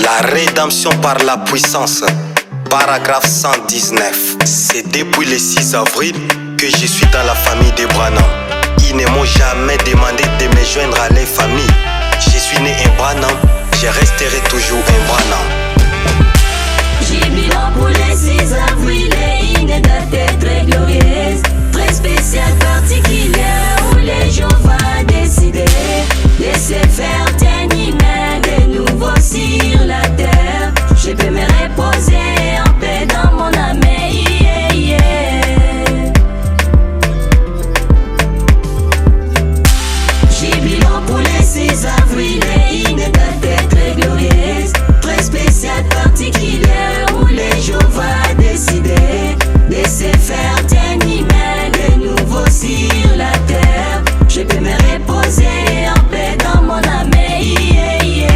La rédemption par la puissance. Paragraphe 119. C'est depuis le 6 avril que je suis dans la famille des Branham. Ils ne m'ont jamais demandé de me joindre à leur famille. Je suis né un Branham, je resterai toujours un Branham. Jubilant pour les 6 avril et une date très glorieuse, très spéciale, particulière, où les jours vont décider de se faire un humain de nouveau sur la terre. Je peux me reposer en paix dans mon âme, yeah, yeah. Jubilant pour les 6 avril et une date très glorieuse, très spéciale, particulière, où les jours vont décider de se faire un humain de nouveau sur la terre. Je peux me reposer en paix dans mon âme, yeah, yeah.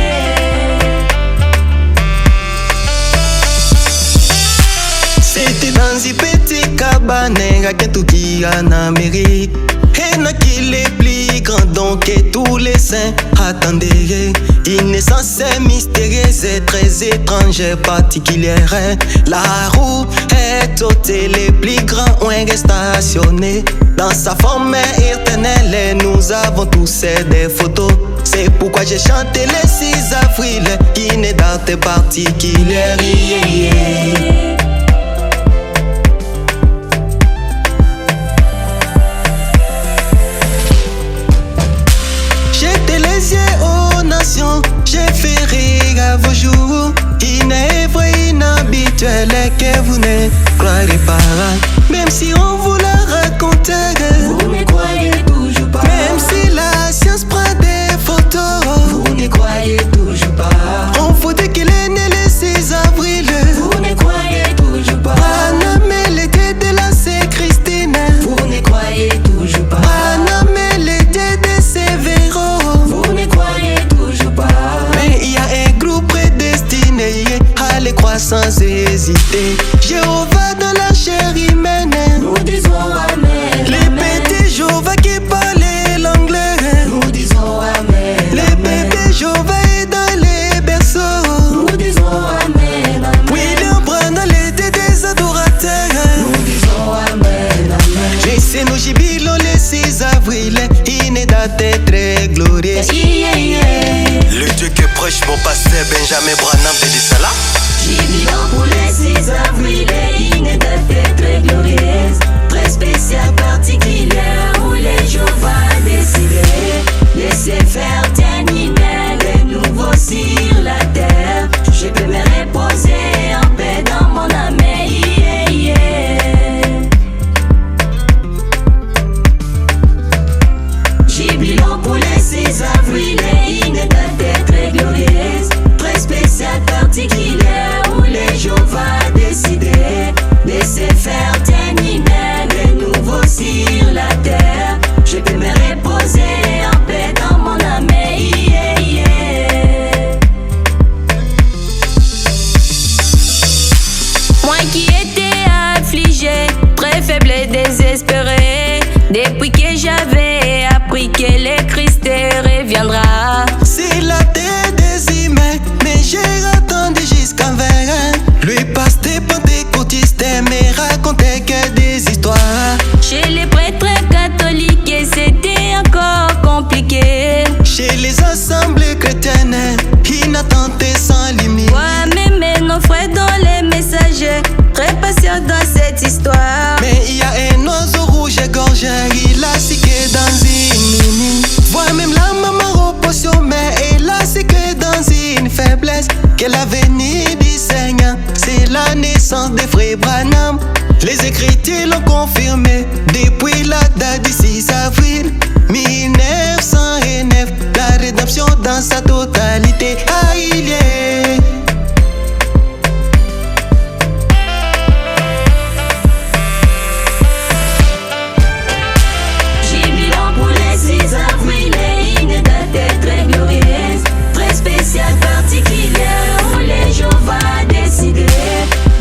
C'était dans une petite cabane à Kentucky en Amérique. Et non qu'il est plus grand donc que tous les saints attendaient. Une naissance mystérieuse et très étrange et particulière. La roue est ôtée, les plus grands ont stationné. Dans sa forme éternelle, nous avons tous des photos. C'est pourquoi j'ai chanté le 6 avril, une date particulière. Yeah, yeah. J'ai fait rire à vos jours. Il n'est vrai, inhabituel que vous ne croirez pas. Même si on vous la racontait, vous ne croyez toujours pas. Même si la science prend des photos, vous ne croyez toujours pas. On vous dit qu'il est né le 6 avril, vous ne croyez toujours pas. Branham l'était de la c'est Christine, vous ne croyez toujours pas. Branham l'était de Sévéro, vous ne croyez toujours pas. Mais il y a un groupe prédestiné à les croire sans hésiter. Jéhovah dans la chair humaine, nous disons amen. Les petits Jéhovah qui parlaient l'anglais, nous disons amen. Les bébés Jéhovah est dans les berceaux, nous disons amen, amen. William Branham l'était des adorateurs, nous disons amen, amen. Laissez nous jubilons le 6 avril, une date très glorieuse. Yeah, yeah. Le Dieu que prêche mon pasteur Benjamin Branham de Dissala. Jubilant pour les 6 avril et une date très glorieuse, très spéciale, particulière, où les jours vont décider de se faire un humain de nouveau sur la terre. Je peux me reposer en paix dans mon âme, yeah, yeah. Jubilant pour les 6 avril et une date très glorieuse, très spéciale, particulière, où les jours vont décider de se faire un humain de nouveau sur la terre. Je peux me reposer en paix dans mon âme, yeah, yeah. Moi qui étais affligé, très faible et désespéré, depuis que j'avais appris que le Christ reviendra. C'est la tête des humains, mais j'ai attendu jusqu'à 20 ans. Lui pasteur pentecôtiste me racontait que des histoires. Chez les prêtres catholiques, c'était encore compliqué. Chez les assemblées chrétiennes, inattenté sans limite. Moi-même, nos frères dans les messages, très patients dans cette histoire. Mais il y a un oiseau rouge gorge, il a siqué dans une minute. Vois même la maman repose sur mais elle a siqué dans une faiblesse. Que l'avenir du Seigneur, c'est la naissance des frères Branham. Les Écritures l'ont confirmé depuis la date du 6 avril 1909. La rédemption dans sa totalité a eu lieu. Jubilant pour les 6 avril et une date très glorieuse, très spéciale, particulière, où les jours vont décider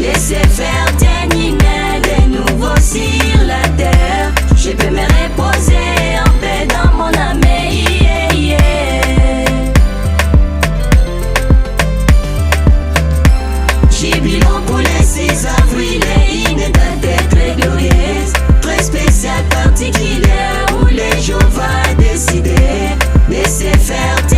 de se faire un humain de nouveau sur la terre. Je peux me reposer en paix dans mon âme, yeah, yeah. faire